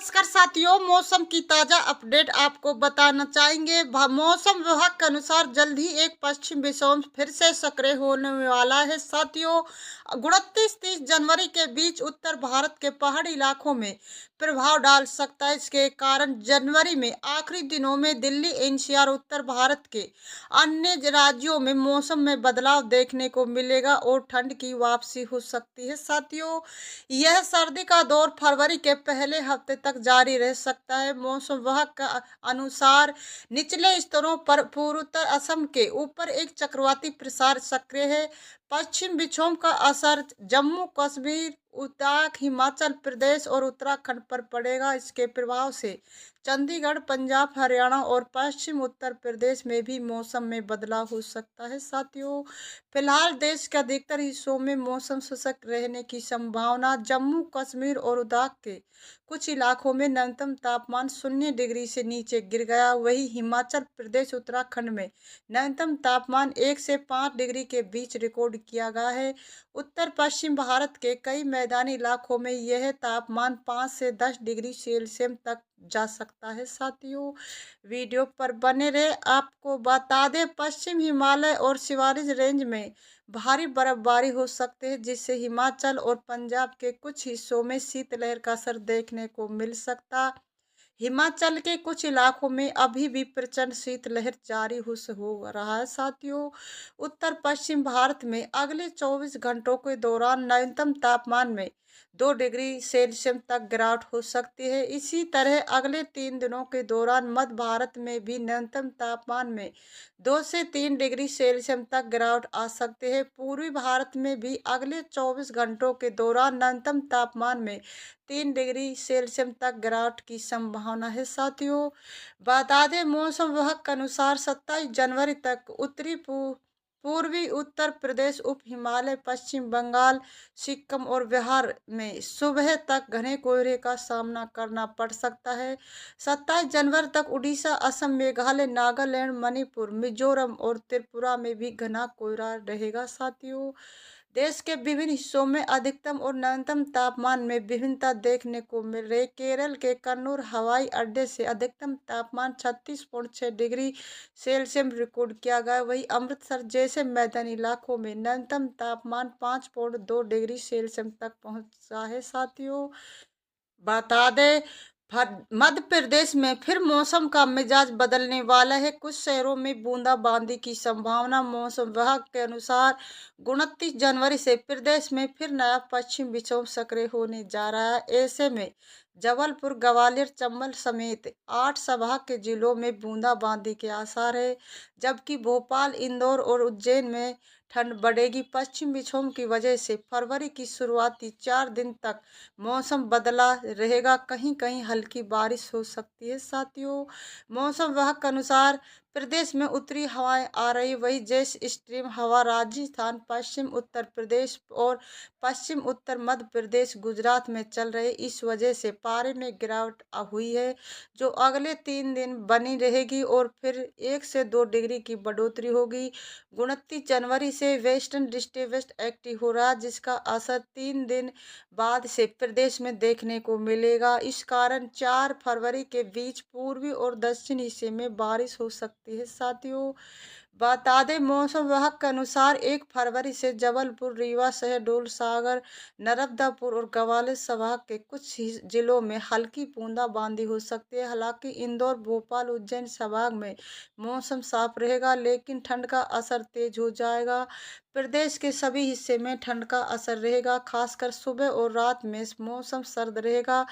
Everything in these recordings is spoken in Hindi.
नमस्कार साथियों, मौसम की ताज़ा अपडेट आपको बताना चाहेंगे। मौसम विभाग के अनुसार जल्द ही एक पश्चिम विक्षोभ फिर से सक्रिय होने वाला है। साथियों, 29-30 जनवरी के बीच उत्तर भारत के पहाड़ी इलाकों में प्रभाव डाल सकता है। इसके कारण जनवरी में आखिरी दिनों में दिल्ली एनसीआर उत्तर भारत के अन्य राज्यों में मौसम में बदलाव देखने को मिलेगा और ठंड की वापसी हो सकती है। साथियों, यह सर्दी का दौर फरवरी के पहले हफ्ते तक जारी रह सकता है। मौसम विभाग का अनुसार निचले स्तरों पर पूर्वोत्तर असम के ऊपर एक चक्रवाती प्रसार सक्रिय है। पश्चिम विक्षोभ का असर जम्मू कश्मीर, लद्दाख, हिमाचल प्रदेश और उत्तराखंड पर पड़ेगा। इसके प्रभाव से चंडीगढ़, पंजाब, हरियाणा और पश्चिम उत्तर प्रदेश में भी मौसम में बदलाव हो सकता है। साथियों, फिलहाल देश के अधिकतर हिस्सों में मौसम शुष्क रहने की संभावना। जम्मू कश्मीर और लद्दाख के कुछ इलाकों में न्यूनतम तापमान 0 डिग्री से नीचे गिर गया। वहीं हिमाचल प्रदेश, उत्तराखंड में न्यूनतम तापमान 1 से 5 डिग्री के बीच रिकॉर्ड किया गया है। उत्तर पश्चिम भारत के कई मैदानी इलाकों में यह तापमान 5 से 10 डिग्री सेल्सियस तक जा सकता है। साथियों, वीडियो पर बने रहे। आपको बता दें, पश्चिम हिमालय और सिवालिक रेंज में भारी बर्फबारी हो सकती है, जिससे हिमाचल और पंजाब के कुछ हिस्सों में शीतलहर का असर देखने को मिल सकता। हिमाचल के कुछ इलाकों में अभी भी प्रचंड शीतलहर जारी हो रहा है। साथियों, उत्तर पश्चिम भारत में अगले 24 घंटों के दौरान न्यूनतम तापमान में 2 डिग्री सेल्सियस तक गिरावट हो सकती है। इसी तरह अगले 3 दिनों के दौरान मध्य भारत में भी न्यूनतम तापमान में 2 से 3 डिग्री सेल्सियस तक गिरावट आ सकती है। पूर्वी भारत में भी अगले 24 घंटों के दौरान न्यूनतम तापमान में 3 डिग्री सेल्सियस तक गिरावट की संभावना है। साथियों, बता दें, मौसम विभाग के अनुसार 27 जनवरी तक उत्तरी पूर्वी उत्तर प्रदेश, उप हिमालय, पश्चिम बंगाल, सिक्किम और बिहार में सुबह तक घने कोहरे का सामना करना पड़ सकता है। 27 जनवरी तक उड़ीसा, असम, मेघालय, नागालैंड, मणिपुर, मिजोरम और त्रिपुरा में भी घना कोहरा रहेगा। साथियों, देश के विभिन्न हिस्सों में अधिकतम और न्यूनतम तापमान में विभिन्नता देखने को मिल रही। केरल के कन्नूर हवाई अड्डे से अधिकतम तापमान 36.6 डिग्री सेल्सियस रिकॉर्ड किया गया। वहीं अमृतसर जैसे मैदानी इलाकों में न्यूनतम तापमान 5.2 डिग्री सेल्सियस तक पहुंचा है। साथियों, बता दें, मध्य प्रदेश में फिर मौसम का मिजाज बदलने वाला है। कुछ शहरों में बूंदाबांदी की संभावना। मौसम विभाग के अनुसार 29 जनवरी से प्रदेश में फिर नया पश्चिम विक्षोभ सक्रिय होने जा रहा है। ऐसे में जबलपुर, ग्वालियर, चंबल समेत 8 संभाग के जिलों में बूंदाबांदी के आसार है, जबकि भोपाल, इंदौर और उज्जैन में ठंड बढ़ेगी। पश्चिम विक्षोभ की वजह से फरवरी की शुरुआती 4 दिन तक मौसम बदला रहेगा। कहीं कहीं हल्की बारिश हो सकती है। साथियों, मौसम विभाग के अनुसार प्रदेश में उत्तरी हवाएं आ रही। वही जेट स्ट्रीम हवा राजस्थान, पश्चिम उत्तर प्रदेश और पश्चिम उत्तर मध्य प्रदेश, गुजरात में चल रहे। इस वजह से पारे में गिरावट हुई है, जो अगले 3 दिन बनी रहेगी और फिर 1 से 2 डिग्री की बढ़ोतरी होगी। 29 जनवरी से वेस्टर्न डिस्टर्बेंस एक्टिव हो रहा है, जिसका असर 3 दिन बाद से प्रदेश में देखने को मिलेगा। इस कारण 4 फरवरी के बीच पूर्वी और दक्षिणी हिस्से में बारिश हो सकती है। साथियों, बता दें, मौसम विभाग के अनुसार 1 फरवरी से जबलपुर, रीवा, शहडोल, सागर, नर्मदापुर और ग्वालियर संभाग के कुछ जिलों में हल्की बूंदाबांदी हो सकती है। हालांकि इंदौर, भोपाल, उज्जैन संभाग में मौसम साफ रहेगा, लेकिन ठंड का असर तेज हो जाएगा। प्रदेश के सभी हिस्से में ठंड का असर रहेगा, खासकर सुबह और रात में मौसम सर्द रहेगा।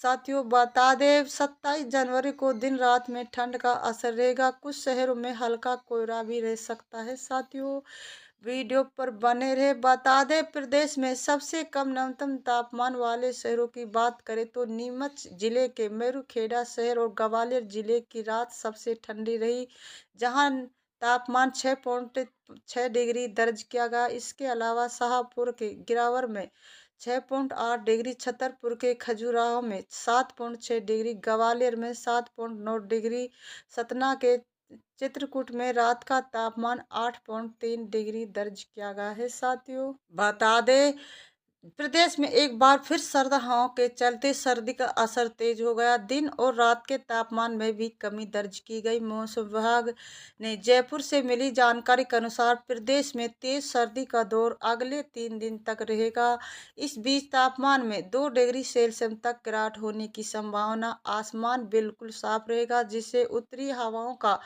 साथियों, बता दें, 27 जनवरी को दिन रात में ठंड का असर रहेगा। कुछ शहरों में हल्का कोहरा भी रह सकता है। साथियों, वीडियो पर बने रहे। बता दें, प्रदेश में सबसे कम न्यूनतम तापमान वाले शहरों की बात करें तो नीमच जिले के मेरुखेड़ा शहर और ग्वालियर जिले की रात सबसे ठंडी रही, जहां तापमान 6.6 डिग्री दर्ज किया गया। इसके अलावा शाहपुर के गिरावर में 6.8 डिग्री, छतरपुर के खजुराहो में 7.6 डिग्री, ग्वालियर में 7.9 डिग्री, सतना के चित्रकूट में रात का तापमान 8.3 डिग्री दर्ज किया गया है। साथियों, बता दें, प्रदेश में एक बार फिर सर्द हवाओं के चलते सर्दी का असर तेज हो गया। दिन और रात के तापमान में भी कमी दर्ज की गई। मौसम विभाग ने जयपुर से मिली जानकारी के अनुसार प्रदेश में तेज सर्दी का दौर अगले 3 दिन तक रहेगा। इस बीच तापमान में 2 डिग्री सेल्सियस तक गिरावट होने की संभावना। आसमान बिल्कुल साफ रहेगा, जिससे उत्तरी हवाओं का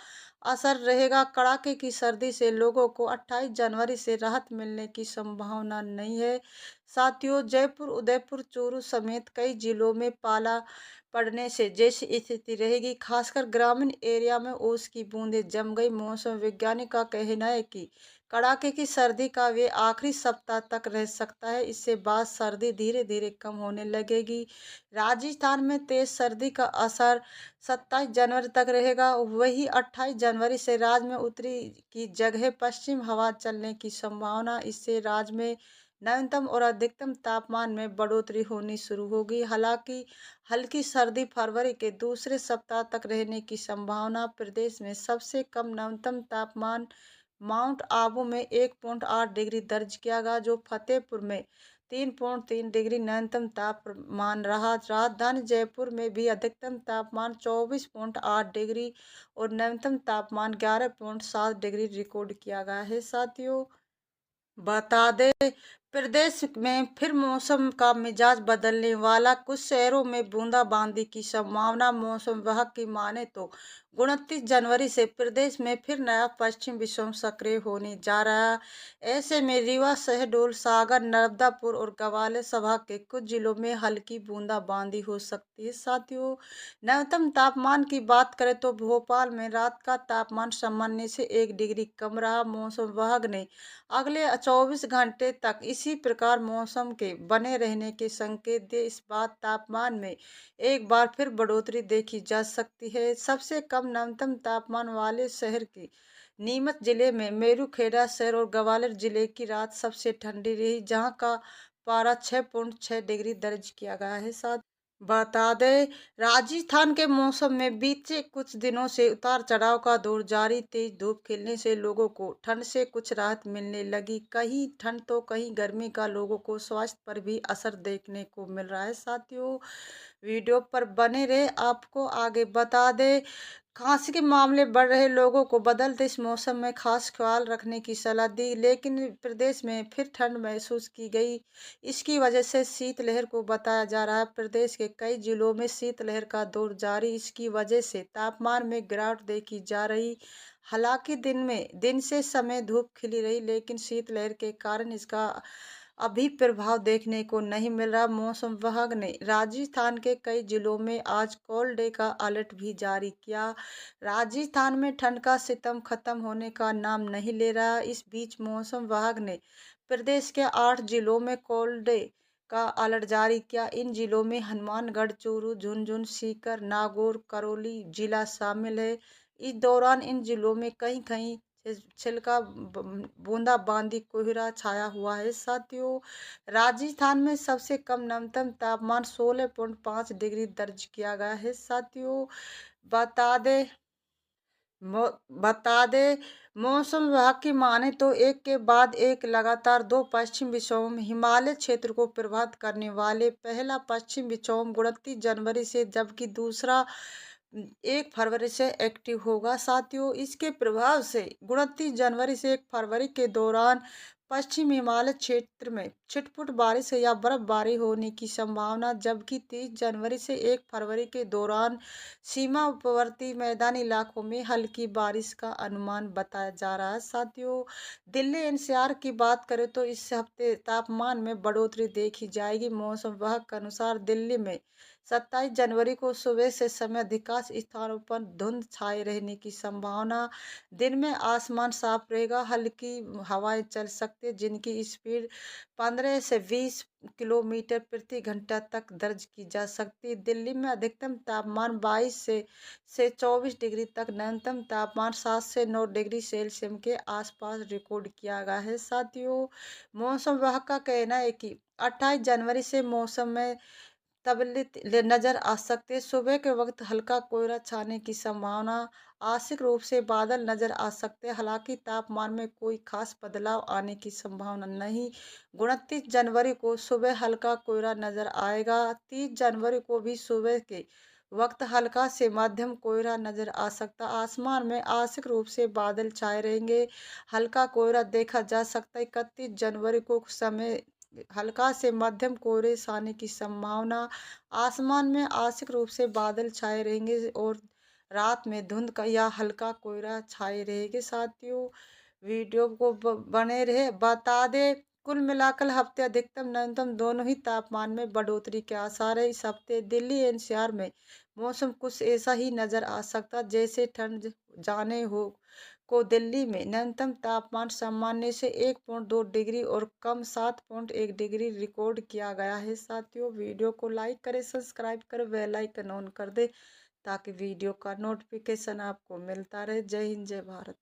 असर रहेगा। कड़ाके की सर्दी से लोगों को 28 जनवरी से राहत मिलने की संभावना नहीं है। साथियों, जयपुर, उदयपुर, चूरू समेत कई जिलों में पाला पड़ने से जैसी स्थिति रहेगी। खासकर ग्रामीण एरिया में ओस की बूंदें जम गई। मौसम वैज्ञानिक का कहना है कि कड़ाके की सर्दी का वे आखिरी सप्ताह तक रह सकता है। इससे बाद सर्दी धीरे धीरे कम होने लगेगी। राजस्थान में तेज सर्दी का असर 27 जनवरी तक रहेगा। वही 28 जनवरी से राज्य में उत्तरी की जगह पश्चिम हवा चलने की संभावना। इससे राज्य में न्यूनतम और अधिकतम तापमान में बढ़ोतरी होनी शुरू होगी। हालांकि हल्की सर्दी फरवरी के दूसरे सप्ताह तक रहने की संभावना। प्रदेश में सबसे कम न्यूनतम तापमान माउंट आबू में 1.8 डिग्री दर्ज किया गया, जो फतेहपुर में 3.3 डिग्री न्यूनतम तापमान रहा। राजधानी जयपुर में भी अधिकतम तापमान 24.8 डिग्री और न्यूनतम तापमान 11.7 डिग्री रिकॉर्ड किया गया है। साथियों, बता दें, प्रदेश में फिर मौसम का मिजाज बदलने वाला। कुछ शहरों में बूंदाबांदी की संभावना। मौसम विभाग की माने तो 29 जनवरी से प्रदेश में फिर नया पश्चिम विक्षोभ सक्रिय होने जा रहा है। ऐसे में रीवा, शहडोल, सागर, नर्मदापुर और ग्वालियर संभाग के कुछ जिलों में हल्की बूंदाबांदी हो सकती है। साथियों, न्यूनतम तापमान की बात करें तो भोपाल में रात का तापमान सामान्य से 1 डिग्री कम रहा। मौसम विभाग ने अगले 24 घंटे तक इसी प्रकार मौसम के बने रहने के संकेत दिए। इस बार तापमान में एक बार फिर बढ़ोतरी देखी जा सकती है। सबसे कम न्यूनतम तापमान वाले शहर की नीमच जिले में मेरूखेड़ा शहर और ग्वालियर जिले की रात सबसे ठंडी रही, जहां का पारा 6.6 डिग्री दर्ज किया गया है। साथ बता दें, राजस्थान के मौसम में बीते कुछ दिनों से उतार चढ़ाव का दौर जारी। तेज धूप खिलने से लोगों को ठंड से कुछ राहत मिलने लगी। कहीं ठंड तो कहीं गर्मी का लोगों को स्वास्थ्य पर भी असर देखने को मिल रहा है। साथियों, वीडियो पर बने रहे। आपको आगे बता दें, खांसी के मामले बढ़ रहे, लोगों को बदलते इस मौसम में खास ख्याल रखने की सलाह दी। लेकिन प्रदेश में फिर ठंड महसूस की गई। इसकी वजह से शीतलहर को बताया जा रहा है। प्रदेश के कई जिलों में शीतलहर का दौर जारी। इसकी वजह से तापमान में गिरावट देखी जा रही। हालांकि दिन से समय धूप खिली रही, लेकिन शीतलहर के कारण इसका अभी प्रभाव देखने को नहीं मिल रहा। मौसम विभाग ने राजस्थान के कई जिलों में आज कोल्ड डे का अलर्ट भी जारी किया। राजस्थान में ठंड का सितम खत्म होने का नाम नहीं ले रहा। इस बीच मौसम विभाग ने प्रदेश के 8 जिलों में कोल्ड डे का अलर्ट जारी किया। इन जिलों में हनुमानगढ़, चूरू, झुंझुनू, सीकर, नागौर, करौली जिला शामिल है। इस दौरान इन जिलों में कहीं कहीं छिलका बूंदाबांदी कोहरा छाया हुआ है। साथियों, राजस्थान में सबसे कम न्यूनतम तापमान 16.5 डिग्री दर्ज किया गया है। साथियों, बता दें बता दें, मौसम विभाग की माने तो एक के बाद एक लगातार 2 पश्चिम विक्षोभ हिमालय क्षेत्र को प्रभावित करने वाले। पहला पश्चिम विक्षोभ 29 जनवरी से, जबकि दूसरा 1 फरवरी से एक्टिव होगा। साथियों, इसके प्रभाव से 29 जनवरी से 1 फरवरी के दौरान पश्चिम हिमालय क्षेत्र में छिटपुट बारिश या बर्फबारी होने की संभावना, जबकि 30 जनवरी से 1 फरवरी के दौरान सीमावर्ती मैदानी इलाकों में हल्की बारिश का अनुमान बताया जा रहा है। साथियों, दिल्ली एनसीआर की बात करें तो इस हफ्ते तापमान में बढ़ोतरी देखी जाएगी। मौसम विभाग के अनुसार दिल्ली में 27 जनवरी को सुबह से समय अधिकांश स्थानों पर धुंध छाए रहने की संभावना। दिन में आसमान साफ रहेगा। हल्की हवाएं चल सकती है, जिनकी स्पीड 15 से 20 किलोमीटर प्रति घंटा तक दर्ज की जा सकती है। दिल्ली में अधिकतम तापमान 22 से 24 डिग्री तक, न्यूनतम तापमान 7 से 9 डिग्री सेल्सियस के आसपास रिकॉर्ड किया गया है। साथियों, मौसम विभाग का कहना है कि 28 जनवरी से मौसम में नजर आ सकते हैं। सुबह के वक्त हल्का कोहरा छाने की संभावना, आंशिक रूप से बादल नजर आ सकते हैं। हालांकि तापमान में कोई खास बदलाव आने की संभावना नहीं। 29 जनवरी को सुबह हल्का कोहरा नजर आएगा। 30 जनवरी को भी सुबह के वक्त हल्का से मध्यम कोहरा नजर आ सकता। आसमान में आंशिक रूप से बादल छाए रहेंगे। हल्का कोहरा देखा जा सकता है। 31 जनवरी को समय हल्का से मध्यम कोहरे छाने की संभावना। आसमान में आंशिक रूप से बादल छाए रहेंगे और रात में धुंध का या हल्का कोहरा छाए रहेंगे। साथियों, वीडियो को बने रहे बता दे। कुल मिलाकर हफ्ते अधिकतम न्यूनतम दोनों ही तापमान में बढ़ोतरी के आसार है। इस हफ्ते दिल्ली एनसीआर में मौसम कुछ ऐसा ही नजर आ सकता जैसे ठंड जाने हो को। दिल्ली में न्यूनतम तापमान सामान्य से 1.2 डिग्री और कम 7.1 डिग्री रिकॉर्ड किया गया है। साथियों, वीडियो को लाइक करें, सब्सक्राइब करें, बेल आइकन ऑन कर दे ताकि वीडियो का नोटिफिकेशन आपको मिलता रहे। जय हिंद, जय भारत।